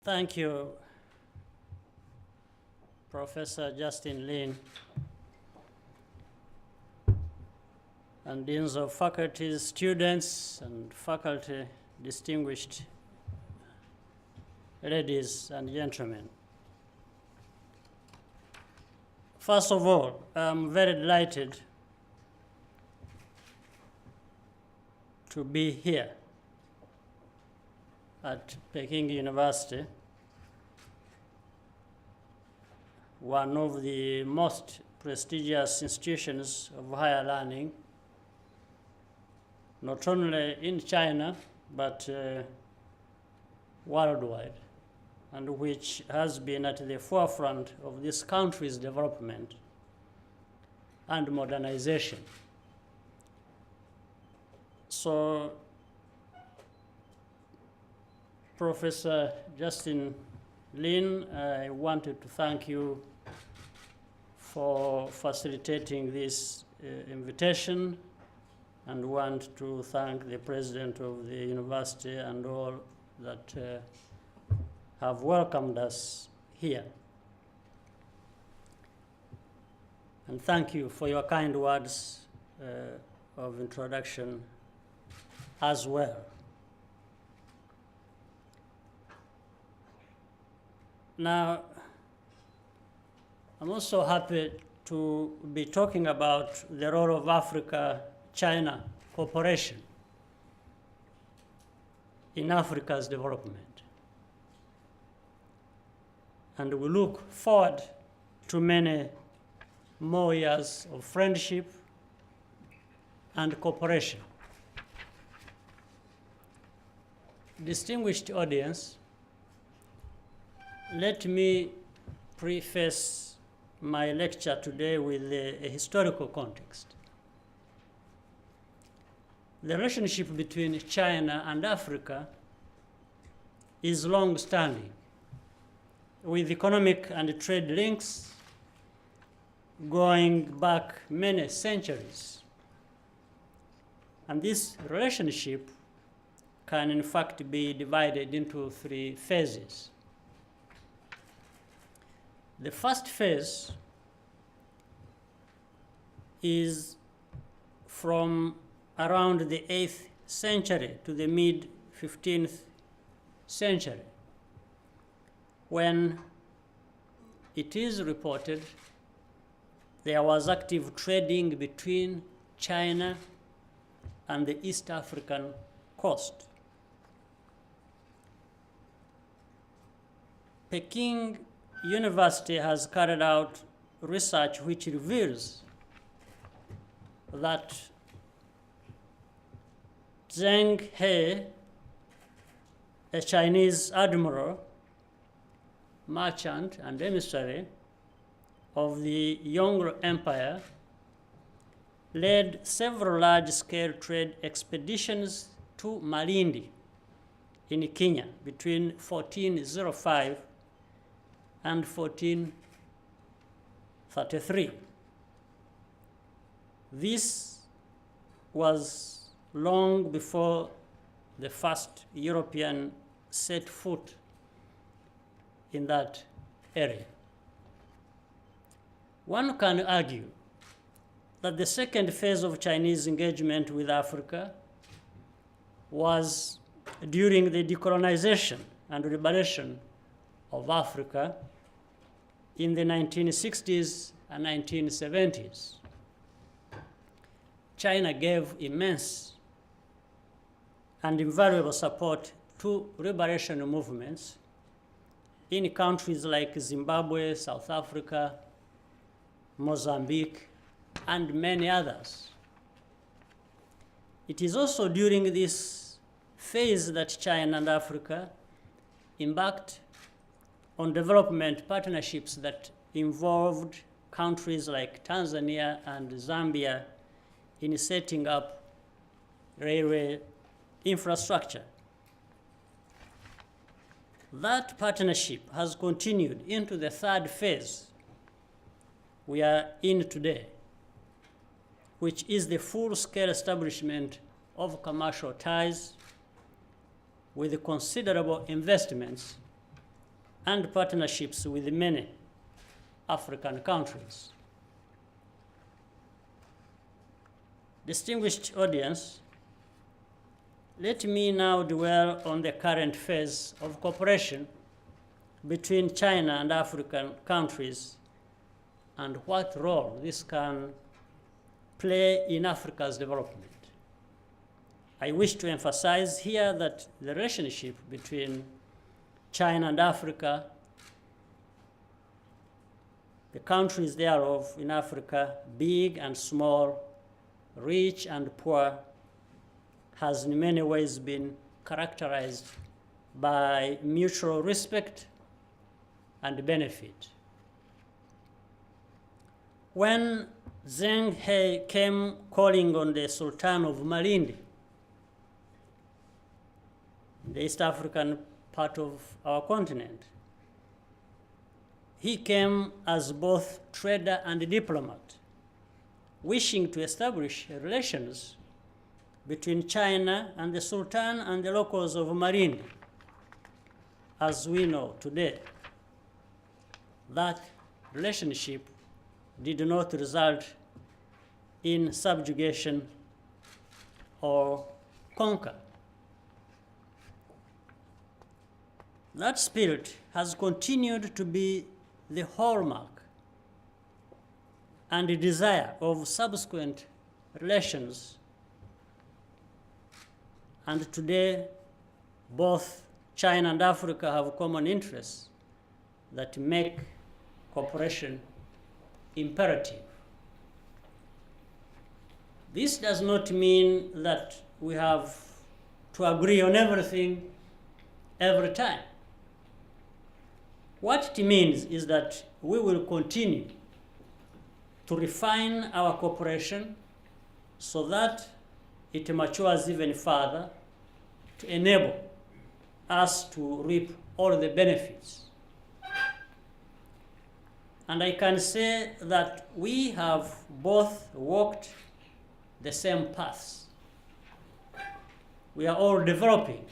Thank you, Professor Justin Lin, and deans of faculties, students, and faculty, distinguished ladies and gentlemen. First of all, I'm very delighted to be here at Peking University, one of the most prestigious institutions of higher learning, not only in China, but worldwide, and which has been at the forefront of this country's development and modernization. So, Professor Justin Lin, I wanted to thank you for facilitating this invitation, and want to thank the president of the university and all that have welcomed us here. And thank you for your kind words of introduction as well. Now, I'm also happy to be talking about the role of Africa-China cooperation in Africa's development. And we look forward to many more years of friendship and cooperation. Distinguished audience, let me preface my lecture today with a historical context. The relationship between China and Africa is long-standing, with economic and trade links going back many centuries. And this relationship can in fact be divided into three phases. The first phase is from around the 8th century to the mid-15th century, when it is reported there was active trading between China and the East African coast. Peking University has carried out research which reveals that Zheng He, a Chinese admiral, merchant, and emissary of the Yongle Empire, led several large-scale trade expeditions to Malindi in Kenya between 1405 and 1433. This was long before the first European set foot in that area. One can argue that the second phase of Chinese engagement with Africa was during the decolonization and liberation of Africa in the 1960s and 1970s. China gave immense and invaluable support to liberation movements in countries like Zimbabwe, South Africa, Mozambique, and many others. It is also during this phase that China and Africa embarked on development partnerships that involved countries like Tanzania and Zambia in setting up railway infrastructure. That partnership has continued into the third phase we are in today, which is the full-scale establishment of commercial ties with considerable investments and partnerships with many African countries. Distinguished audience, let me now dwell on the current phase of cooperation between China and African countries and what role this can play in Africa's development. I wish to emphasize here that the relationship between China and Africa, the countries thereof in Africa, big and small, rich and poor, has in many ways been characterized by mutual respect and benefit. When Zheng He came calling on the Sultan of Malindi, the East African part of our continent, he came as both trader and diplomat, wishing to establish relations between China and the Sultan and the locals of Malindi. As we know today, that relationship did not result in subjugation or conquer. That spirit has continued to be the hallmark and the desire of subsequent relations. And today, both China and Africa have common interests that make cooperation imperative. This does not mean that we have to agree on everything every time. What it means is that we will continue to refine our cooperation so that it matures even further to enable us to reap all the benefits. And I can say that we have both walked the same paths. We are all developing.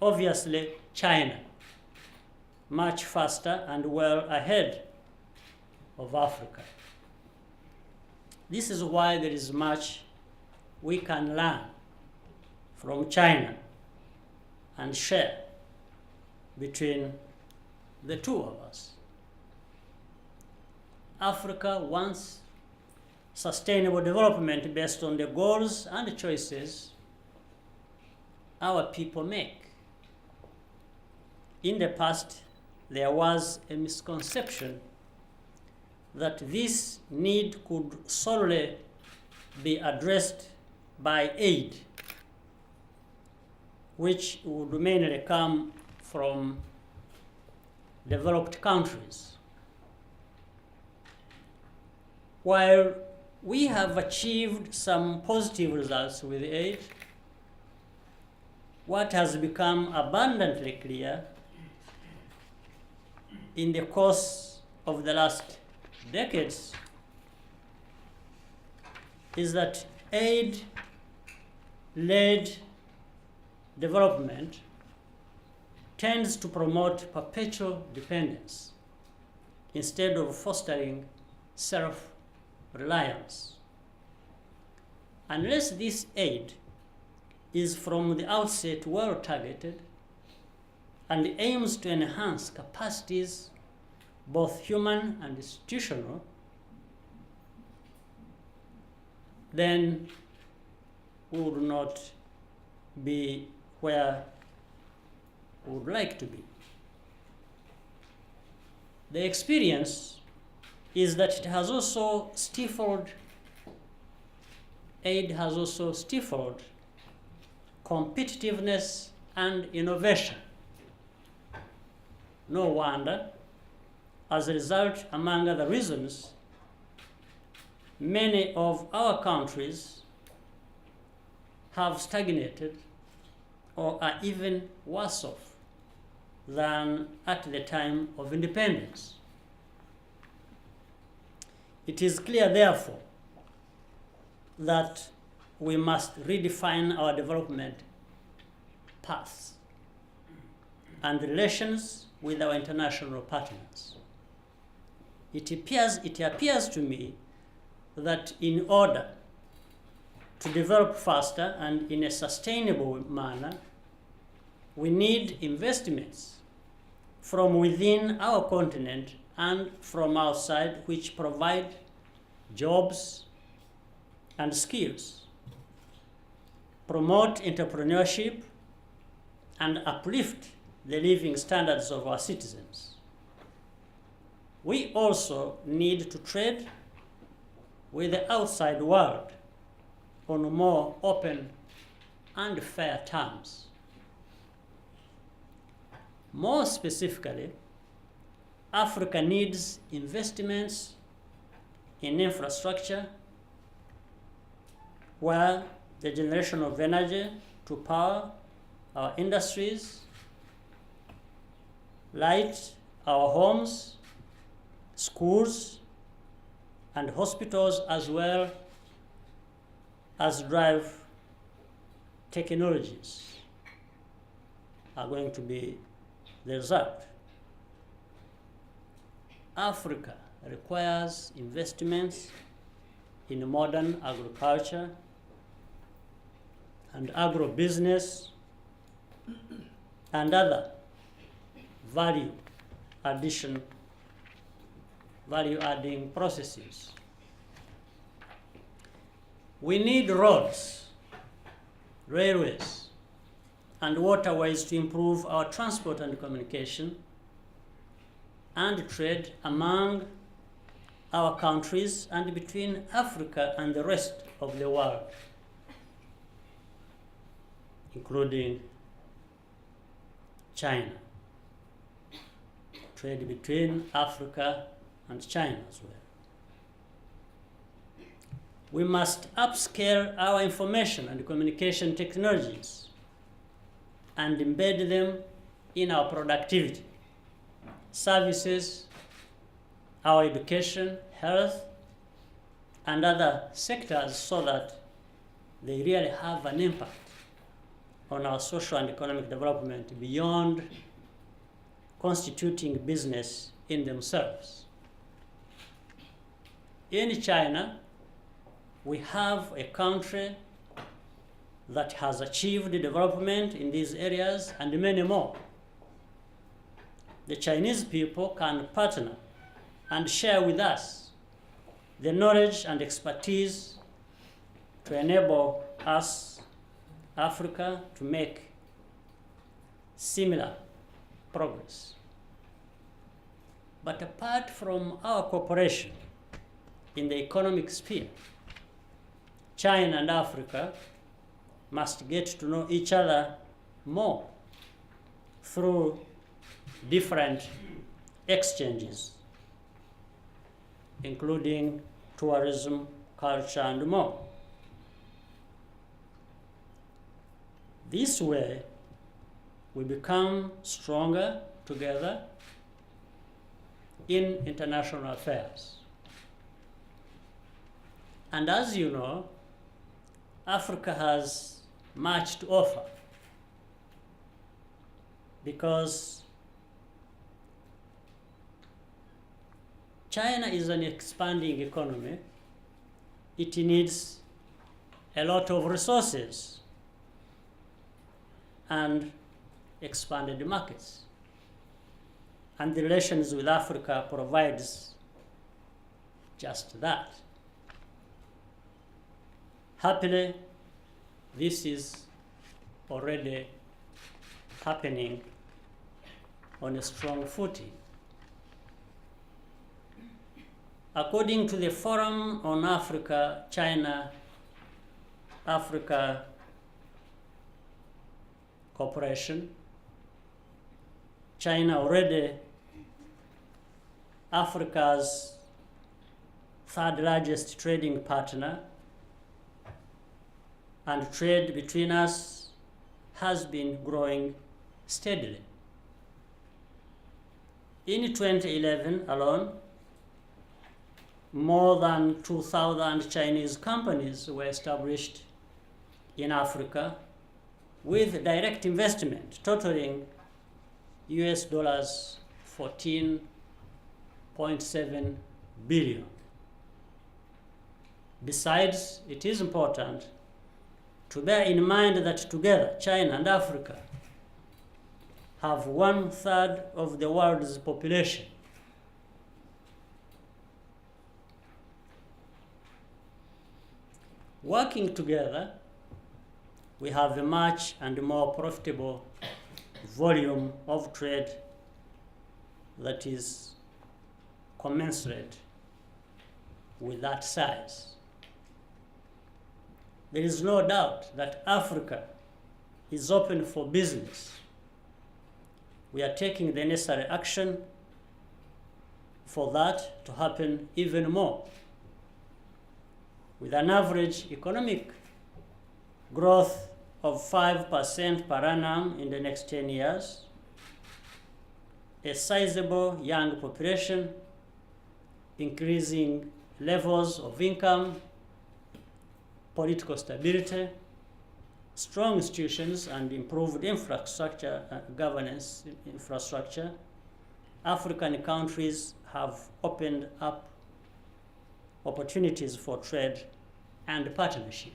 Obviously, China, much faster and well ahead of Africa. This is why there is much we can learn from China and share between the two of us. Africa wants sustainable development based on the goals and choices our people make. In the past, there was a misconception that this need could solely be addressed by aid, which would mainly come from developed countries. While we have achieved some positive results with aid, what has become abundantly clear in the course of the last decades is that aid-led development tends to promote perpetual dependence instead of fostering self-reliance. Unless this aid is from the outset well targeted and aims to enhance capacities, both human and institutional, then we would not be where we would like to be. The experience is that aid has also stifled competitiveness and innovation. No wonder, as a result, among other reasons, many of our countries have stagnated or are even worse off than at the time of independence. It is clear, therefore, that we must redefine our development paths and relations with our international partners. It appears to me that in order to develop faster and in a sustainable manner, we need investments from within our continent and from outside, which provide jobs and skills, promote entrepreneurship, and uplift the living standards of our citizens. We also need to trade with the outside world on more open and fair terms. More specifically, Africa needs investments in infrastructure where the generation of energy to power our industries, light our homes, schools, and hospitals, as well as drive technologies are going to be the result. Africa requires investments in modern agriculture and agribusiness and other value-adding processes. We need roads, railways, and waterways to improve our transport and communication and trade among our countries and between Africa and the rest of the world, including China. Trade between Africa and China as well. We must upscale our information and communication technologies and embed them in our productivity, services, our education, health, and other sectors so that they really have an impact on our social and economic development beyond constituting business in themselves. In China, we have a country that has achieved development in these areas and many more. The Chinese people can partner and share with us the knowledge and expertise to enable us, Africa, to make similar progress. But apart from our cooperation in the economic sphere, China and Africa must get to know each other more through different exchanges, including tourism, culture, and more. This way, we become stronger together in international affairs. And as you know, Africa has much to offer because China is an expanding economy. It needs a lot of resources and expanded markets. And the relations with Africa provides just that. Happily, this is already happening on a strong footing. According to the Forum on Africa, China, Africa Cooperation, China already Africa's third largest trading partner, and trade between us has been growing steadily. In 2011 alone, more than 2,000 Chinese companies were established in Africa with direct investment totaling US dollars 14.7 billion. Besides, it is important to bear in mind that together China and Africa have 1/3 of the world's population. Working together, we have a much and more profitable volume of trade that is commensurate with that size. There is no doubt that Africa is open for business. We are taking the necessary action for that to happen even more. With an average economic growth of 5% per annum in the next 10 years, a sizable young population, increasing levels of income, political stability, strong institutions, and improved infrastructure, governance infrastructure, African countries have opened up opportunities for trade and partnership.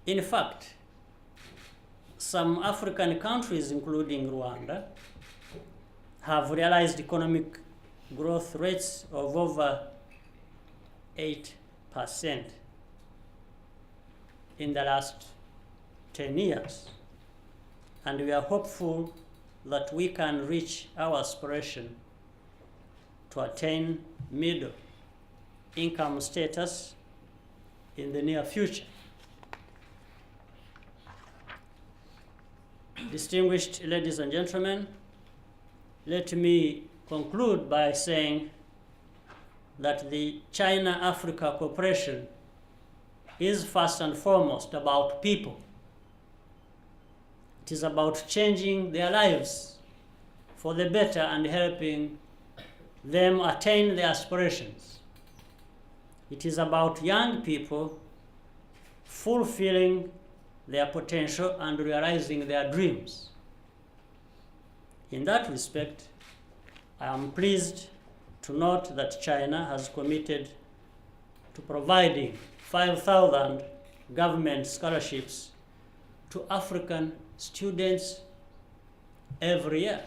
In fact, some African countries, including Rwanda, have realized economic growth rates of over 8% in the last 10 years. And we are hopeful that we can reach our aspiration to attain middle income status in the near future. Distinguished ladies and gentlemen, let me conclude by saying that the China-Africa cooperation is first and foremost about people. It is about changing their lives for the better and helping them attain their aspirations. It is about young people fulfilling their potential and realizing their dreams. In that respect, I am pleased to note that China has committed to providing 5,000 government scholarships to African students every year.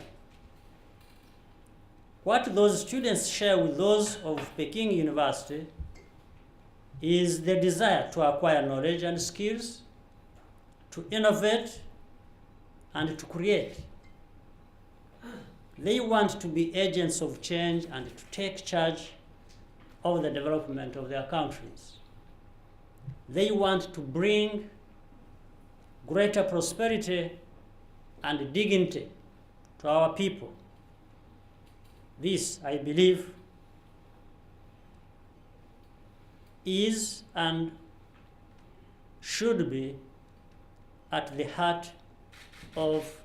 What those students share with those of Peking University is the desire to acquire knowledge and skills, to innovate, and to create. They want to be agents of change and to take charge of the development of their countries. They want to bring greater prosperity and dignity to our people. This, I believe, is and should be at the heart of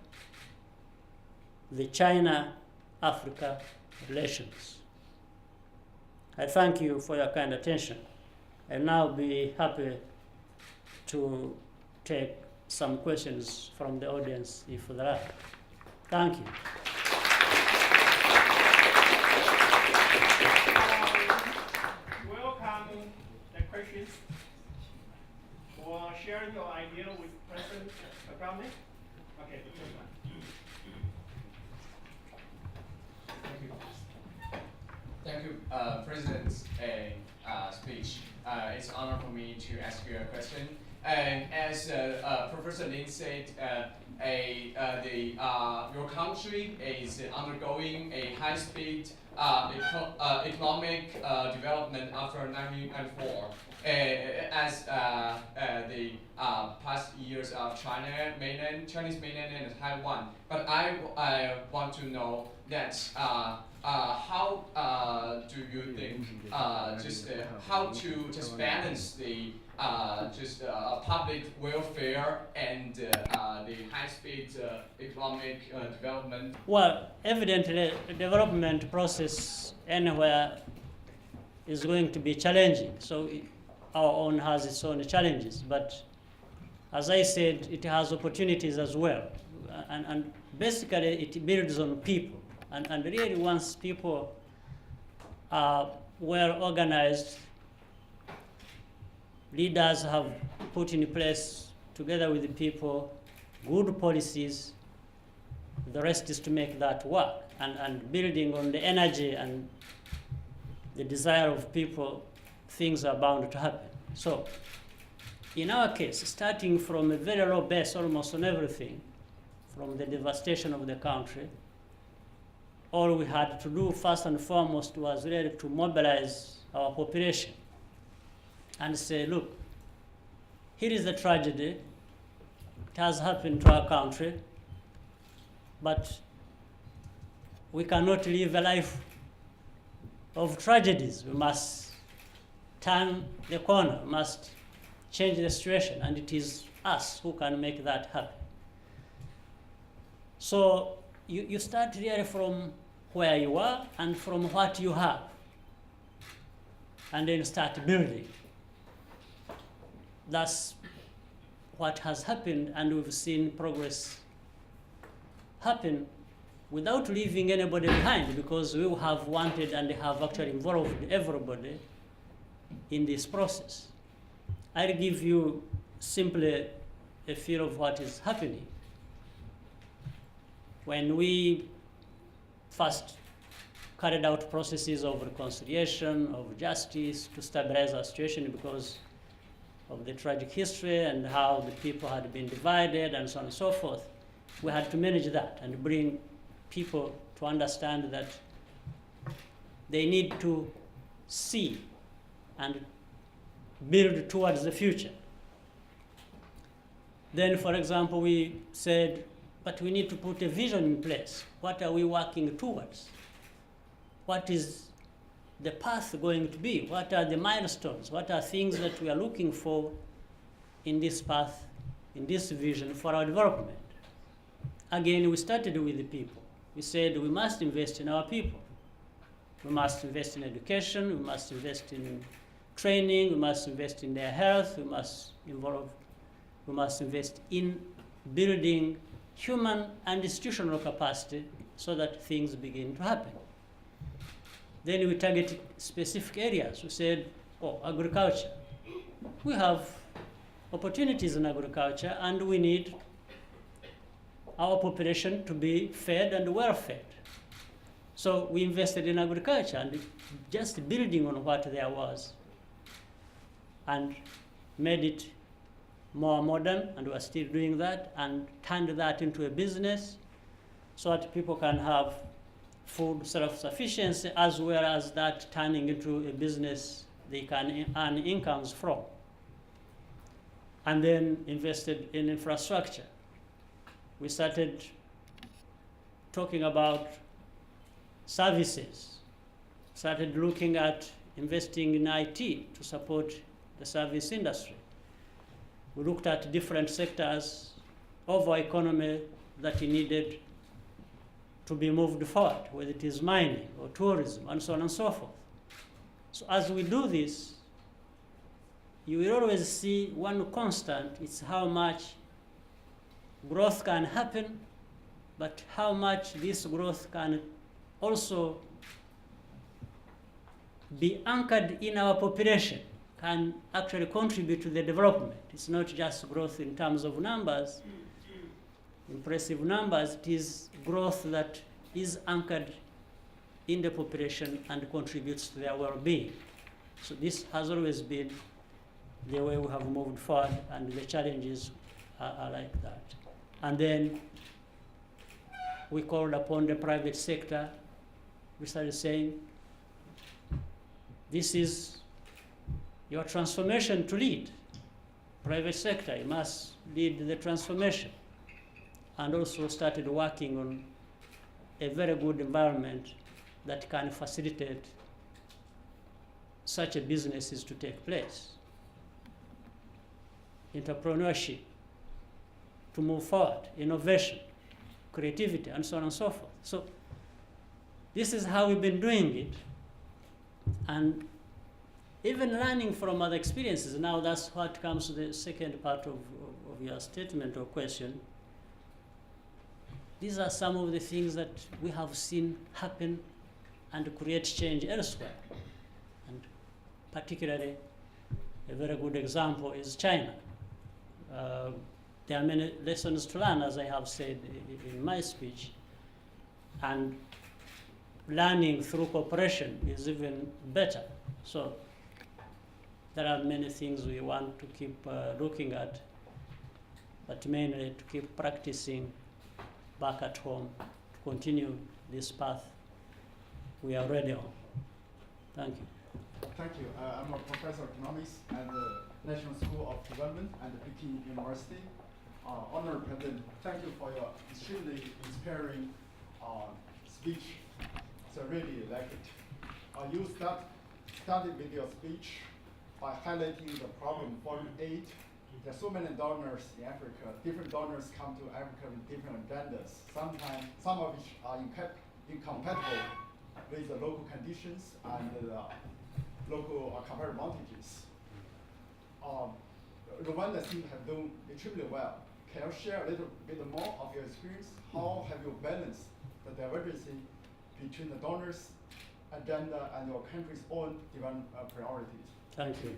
the China-Africa relations. I thank you for your kind attention. I'll now be happy to take some questions from the audience if there are. Thank you. Welcome the questions for sharing your idea with President Kagame. Okay, the first one. Thank you, President's speech. It's an honor for me to ask you a question. And as Professor Lin said, your country is undergoing a high-speed economic development after 1994. As the past years of Chinese mainland and Taiwan. But I want to know that how do you think how to just balance the public welfare and the high-speed economic development? Well, evidently, the development process anywhere is going to be challenging. So our own has its own challenges. But as I said, it has opportunities as well. And basically, it builds on people. And really, once people are well organized, leaders have put in place, together with the people, good policies, the rest is to make that work. And building on the energy and the desire of people, things are bound to happen. So, in our case, starting from a very low base almost on everything, from the devastation of the country, all we had to do first and foremost was really to mobilize our population and say, look, here is a tragedy. It has happened to our country, but we cannot live a life of tragedies. We must turn the corner, we must change the situation, and it is us who can make that happen. So you start really from where you are and from what you have, and then start building. That's what has happened, and we've seen progress happen without leaving anybody behind, because we have wanted and have actually involved everybody in this process. I'll give you simply a feel of what is happening. When we first carried out processes of reconciliation, of justice, to stabilize our situation because of the tragic history and how the people had been divided and so on and so forth, we had to manage that and bring people to understand that they need to see and build towards the future. Then, for example, we said, but we need to put a vision in place. What are we working towards? What is the path going to be? What are the milestones? What are things that we are looking for in this path, in this vision for our development? Again, we started with the people. We said we must invest in our people. We must invest in education, we must invest in training, we must invest in their health, we must invest in building human and institutional capacity so that things begin to happen. Then we targeted specific areas. We said, agriculture. We have opportunities in agriculture, and we need our population to be fed and well fed. So we invested in agriculture and just building on what there was, and made it more modern, and we're still doing that, and turned that into a business so that people can have food self-sufficiency, as well as that turning into a business they can earn incomes from. And then invested in infrastructure. We started talking about services, started looking at investing in IT to support the service industry. We looked at different sectors of our economy that needed to be moved forward, whether it is mining or tourism and so on and so forth. So as we do this, you will always see one constant. It's how much growth can happen, but how much this growth can also be anchored in our population, can actually contribute to the development. It's not just growth in terms of numbers, impressive numbers. It is growth that is anchored in the population and contributes to their well-being. So this has always been the way we have moved forward, and the challenges are like that. And then we called upon the private sector. We started saying, this is your transformation to lead. Private sector, you must lead the transformation. And also started working on a very good environment that can facilitate such a businesses to take place. Entrepreneurship, to move forward, innovation, creativity, and so on and so forth. So this is how we've been doing it. And even learning from other experiences, now that's what comes to the second part of your statement or question, these are some of the things that we have seen happen and create change elsewhere. And particularly, a very good example is China. There are many lessons to learn, as I have said in my speech, and learning through cooperation is even better. So there are many things we want to keep looking at, but mainly to keep practicing back at home, to continue this path we are already on. Thank you. Thank you. I'm a professor of economics at the National School of Development at the Peking University. Honored President, thank you for your extremely inspiring speech. So I really like it. You started with your speech by highlighting the problem foreign aid. There are so many donors in Africa. Different donors come to Africa with different agendas. Sometimes, some of which are incompatible with the local conditions and the local comparative advantages. Rwanda seems to have done extremely well. Can you share a little bit more of your experience? How have you balanced the divergency between the donors' agenda and your country's own development priorities? Thank you.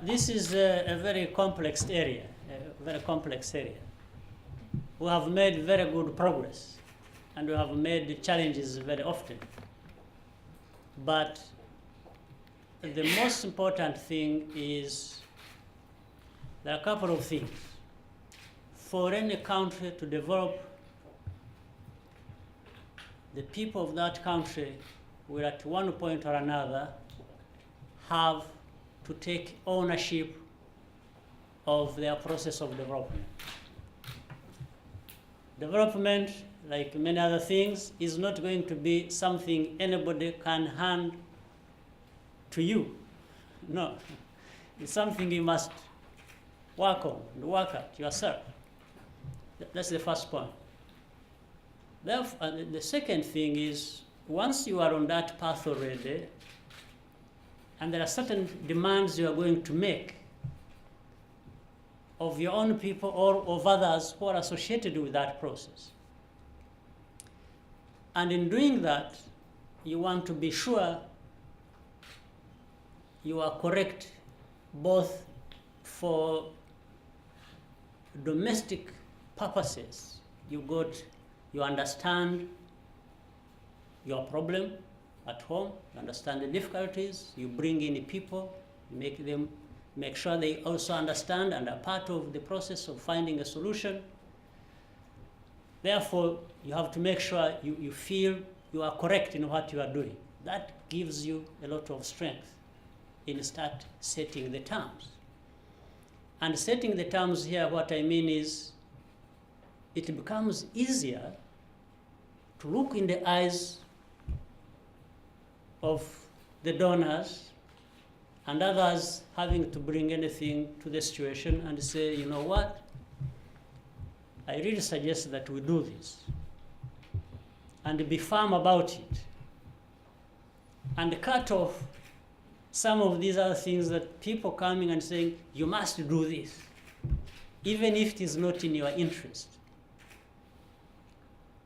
This is a very complex area, We have made very good progress, and we have made challenges very often. But the most important thing is there are a couple of things. For any country to develop, the people of that country will at one point or another have to take ownership of their process of development. Development, like many other things, is not going to be something anybody can hand to you. No, it's something you must work on and work at yourself. That's the first point. Therefore, the second thing is, once you are on that path already, and there are certain demands you are going to make of your own people or of others who are associated with that process. And in doing that, you want to be sure you are correct both for domestic purposes. You understand your problem at home, you understand the difficulties, you bring in the people, you make sure they also understand and are part of the process of finding a solution. Therefore, you have to make sure you feel you are correct in what you are doing. That gives you a lot of strength in start setting the terms. And setting the terms here, what I mean is, it becomes easier to look in the eyes of the donors and others having to bring anything to the situation and say, you know what, I really suggest that we do this. And be firm about it. And cut off some of these other things that people coming and saying, you must do this, even if it is not in your interest.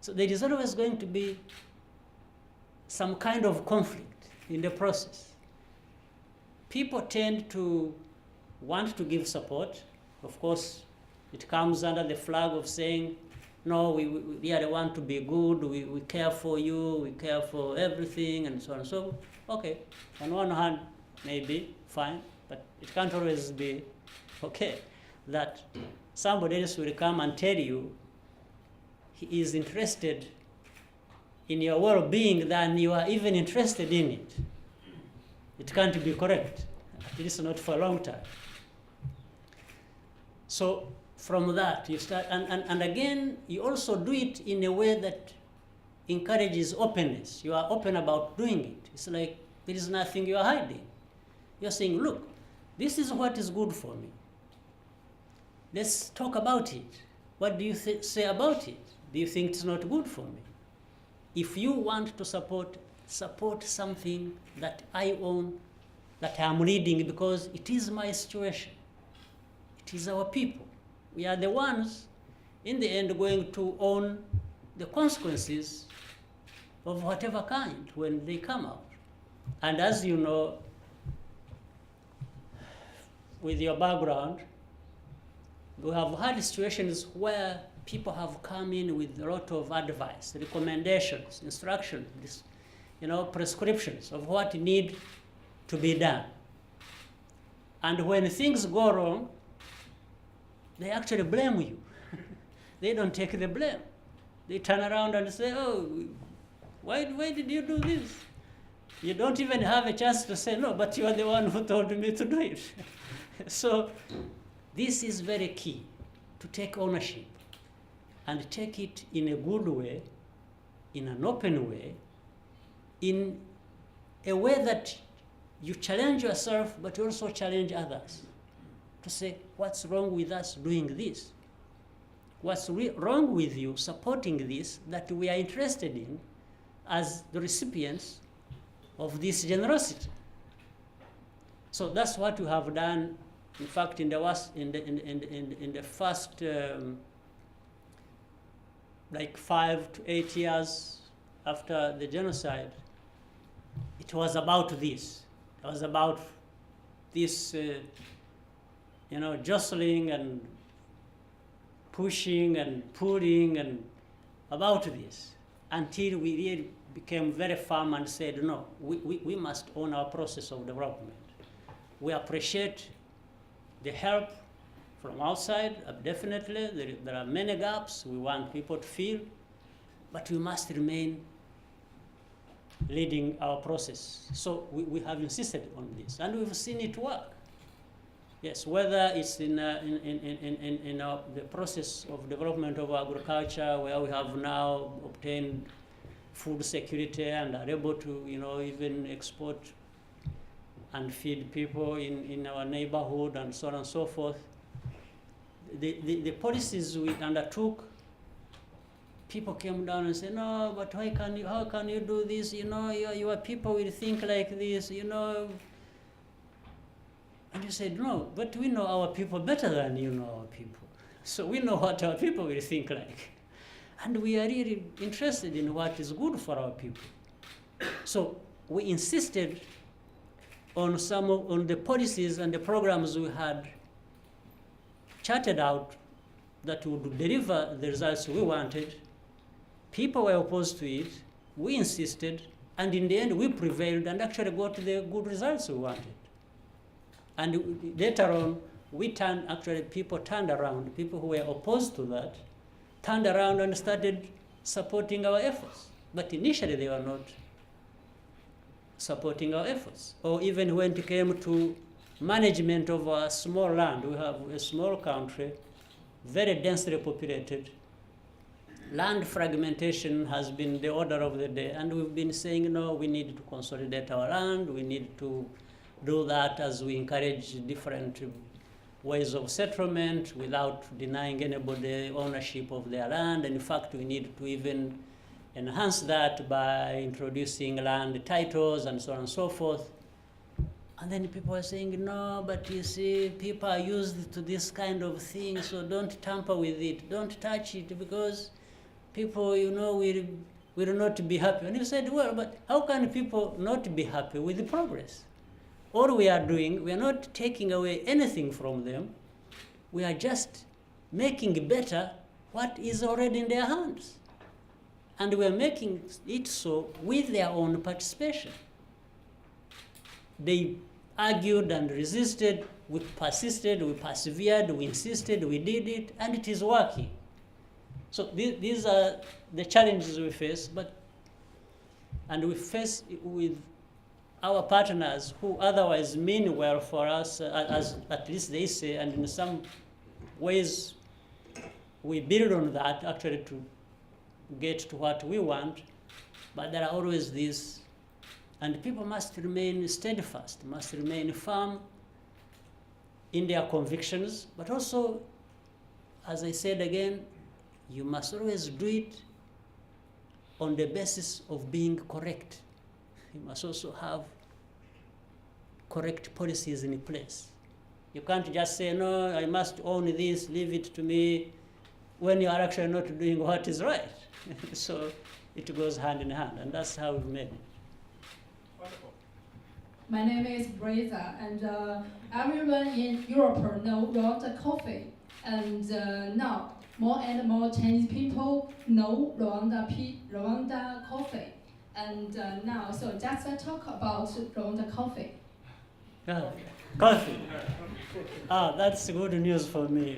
So there is always going to be some kind of conflict in the process. People tend to want to give support. Of course, it comes under the flag of saying, no, we really want to be good, we care for you, we care for everything, and so on and so forth. Okay, on one hand, maybe, fine, but it can't always be okay that somebody else will come and tell you he is interested in your well-being than you are even interested in it. It can't be correct, at least not for a long time. So from that, you start, and again, you also do it in a way that encourages openness. You are open about doing it. It's like there is nothing you are hiding. You're saying, look, this is what is good for me. Let's talk about it. What do you say about it? Do you think it's not good for me? If you want to support something that I own, that I'm leading because it is my situation. It is our people. We are the ones, in the end, going to own the consequences of whatever kind when they come out. And as you know, with your background, we have had situations where people have come in with a lot of advice, recommendations, instructions, prescriptions of what need to be done. And when things go wrong, they actually blame you. They don't take the blame. They turn around and say, oh, why did you do this? You don't even have a chance to say, no, but you are the one who told me to do it. So this is very key, to take ownership and take it in a good way, in an open way, in a way that you challenge yourself, but you also challenge others to say, what's wrong with us doing this? What's wrong with you supporting this that we are interested in as the recipients of this generosity? So that's what we have done. In fact, in the first like 5 to 8 years after the genocide, it was about this. It was about this, jostling and pushing and pulling and about this, until we really became very firm and said, no, we must own our process of development. We appreciate the help from outside, definitely. There are many gaps we want people to fill, but we must remain leading our process. So we have insisted on this, and we've seen it work. Yes, whether it's in the process of development of agriculture, where we have now obtained food security and are able to, even export and feed people in our neighborhood and so on and so forth. The policies we undertook, people came down and said, no, but how can you do this? Your people will think like this, And you said, no, but we know our people better than you know our people. So we know what our people will think like. And we are really interested in what is good for our people. So we insisted on the policies and the programs we had charted out that would deliver the results we wanted. People were opposed to it. We insisted, and in the end, we prevailed and actually got the good results we wanted. And later on, people turned around. People who were opposed to that turned around and started supporting our efforts. But initially, they were not supporting our efforts. Or even when it came to management of our small land, we have a small country, very densely populated. Land fragmentation has been the order of the day, and we've been saying, no, we need to consolidate our land, we need to do that as we encourage different ways of settlement without denying anybody ownership of their land. And in fact, we need to even enhance that by introducing land titles and so on and so forth. And then people are saying, no, but you see, people are used to this kind of thing, so don't tamper with it, don't touch it, because people, will not be happy. And you said, well, but how can people not be happy with the progress? All we are doing, we are not taking away anything from them. We are just making better what is already in their hands. And we are making it so with their own participation. They argued and resisted, we persisted, we persevered, we insisted, we did it, and it is working. So these are the challenges we face, and we face with our partners who otherwise mean well for us, as at least they say, and in some ways we build on that actually to get to what we want, but there are always these, and people must remain steadfast, must remain firm in their convictions, but also, as I said again, you must always do it on the basis of being correct. You must also have correct policies in place. You can't just say, no, I must own this, leave it to me, when you are actually not doing what is right. So it goes hand in hand, and that's how we've made it. Wonderful. My name is Breza, and everyone in Europe know Rwanda coffee. And now, more and more Chinese people know Rwanda coffee. And now, so just talk about Rwanda coffee. Coffee. That's good news for me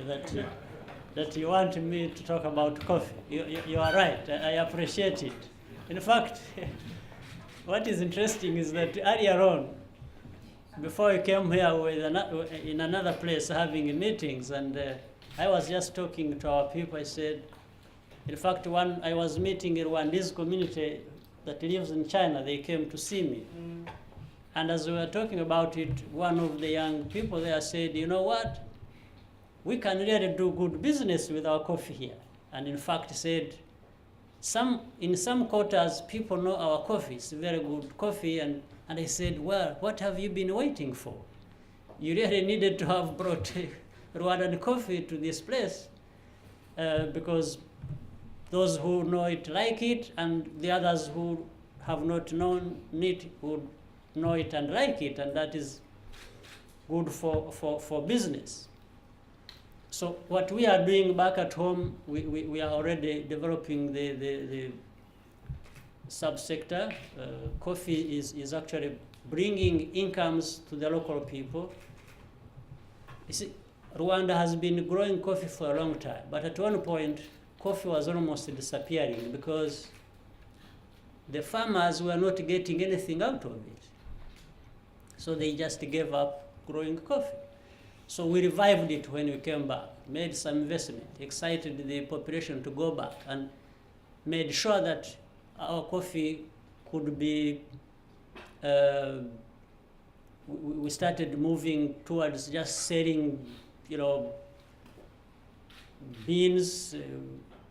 that you want me to talk about coffee. You are right. I appreciate it. In fact, what is interesting is that earlier on, before you came here, we were in another place having meetings, and I was just talking to our people. I said, in fact, I was meeting a Rwandese community that lives in China. They came to see me. And as we were talking about it, one of the young people there said, you know what? We can really do good business with our coffee here. And in fact said, in some quarters, people know our coffee. It's very good coffee. And I said, well, what have you been waiting for? You really needed to have brought Rwandan coffee to this place because those who know it like it, and the others who have not known it would know it and like it, and that is good for business. So what we are doing back at home, we are already developing the subsector. Coffee is actually bringing incomes to the local people. You see, Rwanda has been growing coffee for a long time, but at one point, coffee was almost disappearing because the farmers were not getting anything out of it. So they just gave up growing coffee. So we revived it when we came back, made some investment, excited the population to go back, and made sure that our coffee could be, we started moving towards just selling, beans.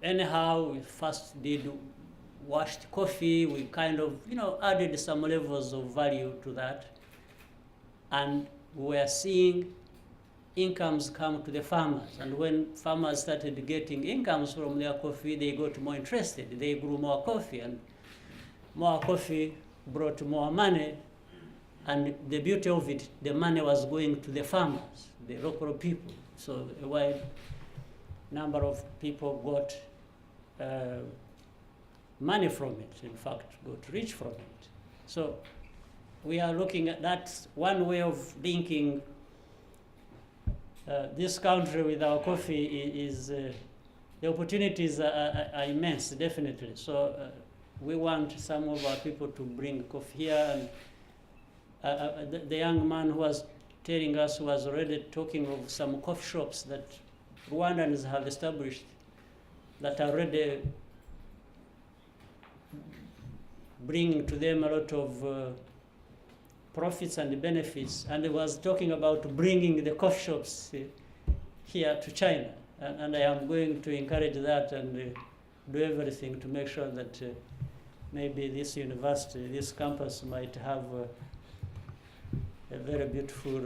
Anyhow, we first did washed coffee. We kind of, added some levels of value to that. And we are seeing incomes come to the farmers. And when farmers started getting incomes from their coffee, they got more interested. They grew more coffee, and more coffee brought more money. And the beauty of it, the money was going to the farmers, the local people. So a wide number of people got money from it, in fact, got rich from it. So we are looking at that one way of linking this country with our coffee is the opportunities are immense, definitely. So we want some of our people to bring coffee here. And the young man who was telling us was already talking of some coffee shops that Rwandans have established that are already bringing to them a lot of profits and benefits, and he was talking about bringing the coffee shops here to China, and I am going to encourage that and do everything to make sure that maybe this university, this campus might have a very beautiful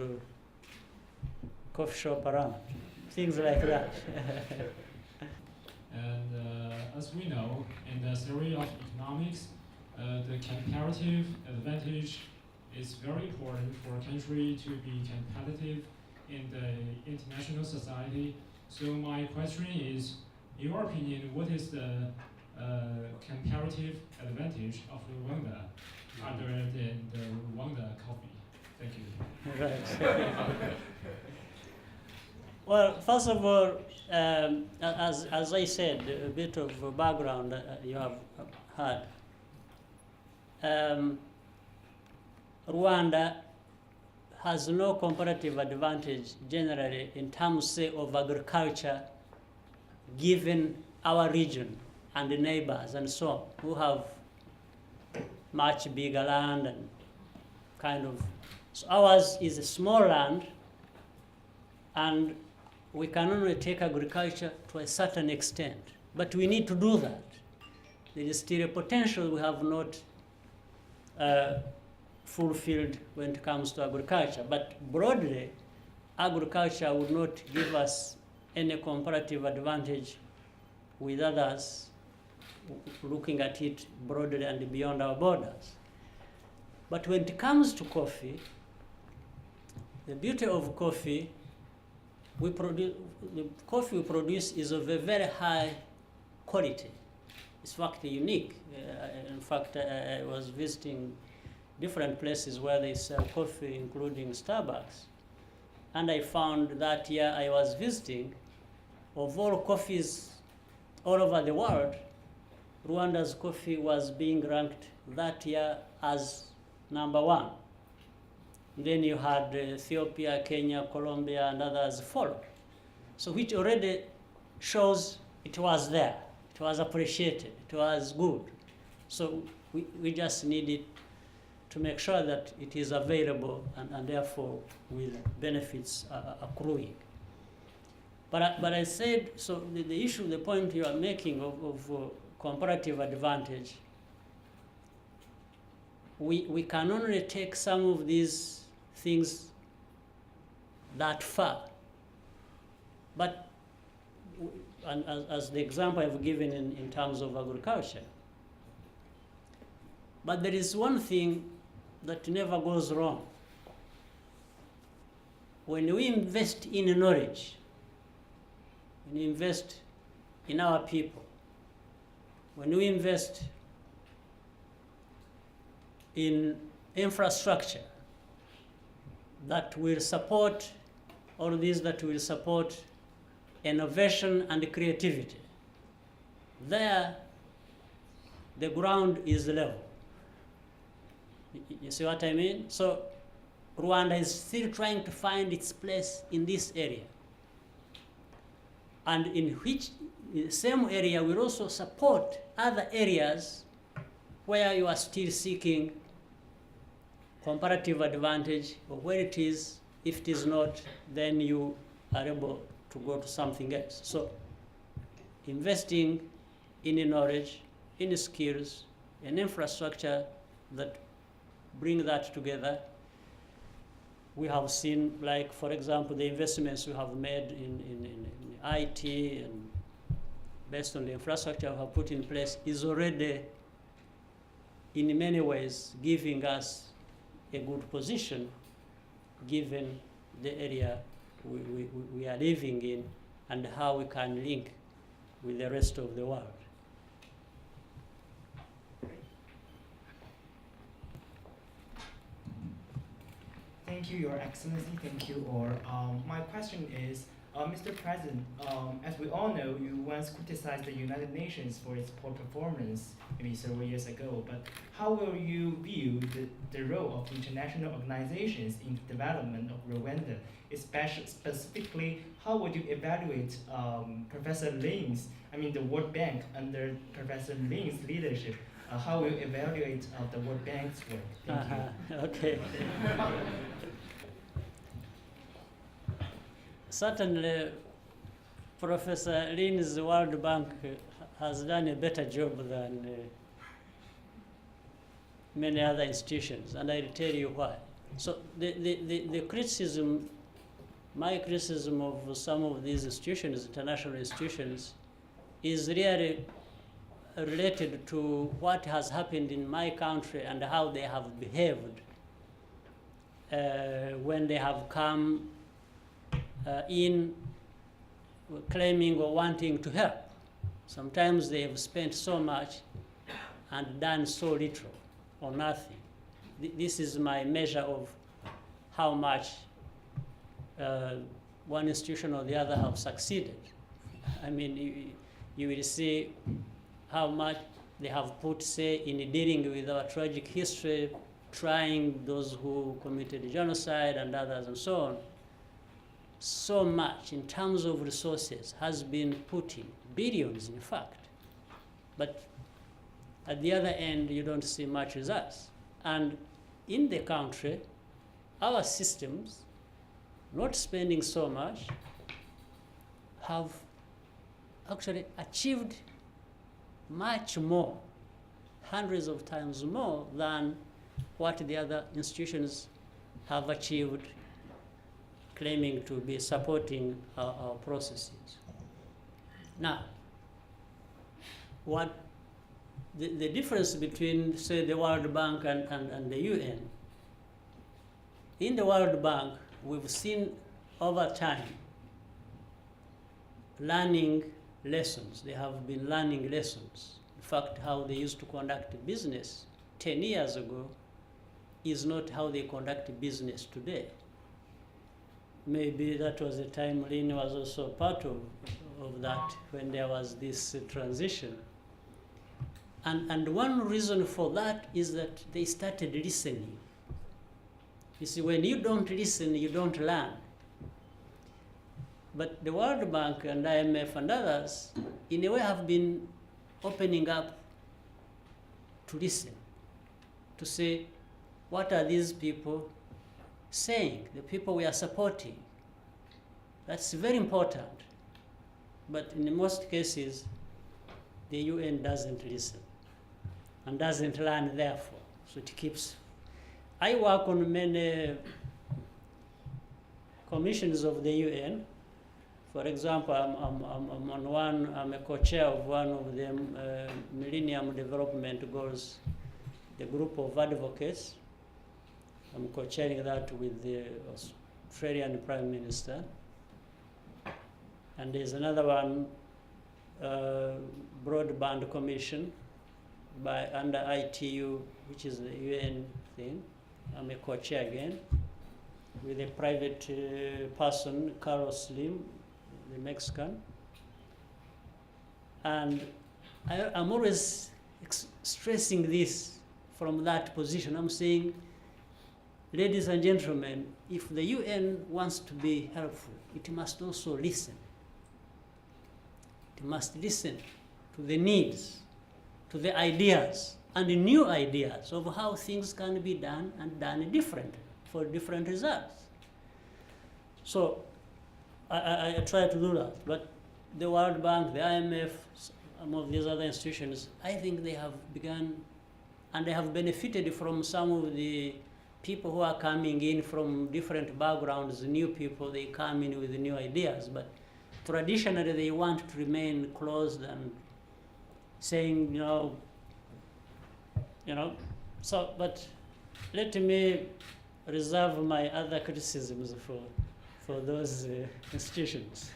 coffee shop around, things like that. And as we know, in the theory of economics, the comparative advantage is very important for a country to be competitive in the international society. So my question is, in your opinion, what is the comparative advantage of Rwanda other than the Rwanda coffee? Thank you. Right. Well, first of all, as I said, a bit of background you have had. Rwanda has no comparative advantage generally in terms, say, of agriculture, given our region and the neighbors and so on, who have much bigger land and kind of. So ours is a small land, and we can only take agriculture to a certain extent. But we need to do that. There is still a potential we have not fulfilled when it comes to agriculture. But broadly, agriculture would not give us any comparative advantage with others, looking at it broadly and beyond our borders. But when it comes to coffee, the beauty of coffee, the coffee we produce is of a very high quality. It's fact unique. In fact, I was visiting different places where they sell coffee, including Starbucks. And I found that year I was visiting, of all coffees all over the world, Rwanda's coffee was being ranked that year as #1. Then you had Ethiopia, Kenya, Colombia, and others follow. So which already shows it was there. It was appreciated. It was good. So we just needed to make sure that it is available and therefore with benefits accruing. But I said, so the issue, the point you are making of comparative advantage, we can only take some of these things that far. But and as the example I've given in terms of agriculture. But there is one thing that never goes wrong. When we invest in knowledge, when we invest in our people, when we invest in infrastructure that will support all these, that will support innovation and creativity, there the ground is level. You see what I mean? So Rwanda is still trying to find its place in this area, and in which the same area will also support other areas where you are still seeking comparative advantage, or where it is. If it is not, then you are able to go to something else. So investing in knowledge, in skills, in infrastructure that bring that together. We have seen, like, for example, the investments we have made in IT, and based on the infrastructure we have put in place, is already in many ways giving us a good position given the area we are living in and how we can link with the rest of the world. Thank you, Your Excellency. Thank you, or my question is, Mr. President, as we all know, you once criticized the United Nations for its poor performance maybe several years ago, but how will you view the role of international organizations in the development of Rwanda? Specifically, how would you evaluate Professor Lin's, the World Bank under Professor Lin's leadership? How will you evaluate the World Bank's work? Thank you. Okay. Certainly, Professor Lin's World Bank has done a better job than many other institutions, and I'll tell you why. So the criticism, my criticism of some of these institutions, international institutions, is really related to what has happened in my country and how they have behaved when they have come in claiming or wanting to help. Sometimes they have spent so much and done so little or nothing. This is my measure of how much one institution or the other have succeeded. You will see how much they have put, say, in dealing with our tragic history, trying those who committed genocide and others and so on. So much in terms of resources has been put in, billions in fact. But at the other end, you don't see much results. And in the country, our systems, not spending so much, have actually achieved much more, hundreds of times more than what the other institutions have achieved claiming to be supporting our processes. Now, what the difference between, say, the World Bank and the UN, in the World Bank, we've seen over time learning lessons. They have been learning lessons. In fact, how they used to conduct business 10 years ago is not how they conduct business today. Maybe that was the time Lynn was also part of that, when there was this transition. And one reason for that is that they started listening. You see, when you don't listen, you don't learn. But the World Bank and IMF and others, in a way, have been opening up to listen, to say, what are these people saying, the people we are supporting? That's very important. But in most cases, the UN doesn't listen and doesn't learn, therefore. So it keeps. I work on many commissions of the UN. For example, I'm on one, I'm a co-chair of one of the Millennium Development Goals, the group of advocates. I'm co-chairing that with the Australian Prime Minister. And there's another one, Broadband Commission under ITU, which is the UN thing. I'm a co-chair again, with a private person, Carlos Slim, the Mexican. And I'm always stressing this from that position. I'm saying, ladies and gentlemen, if the UN wants to be helpful, it must also listen. It must listen to the needs, to the ideas, and the new ideas of how things can be done and done differently for different results. So I try to do that. But the World Bank, the IMF, some of these other institutions, I think they have begun, and they have benefited from some of the people who are coming in from different backgrounds, new people, they come in with new ideas. But traditionally, they want to remain closed and saying, so, but let me reserve my other criticisms for those institutions.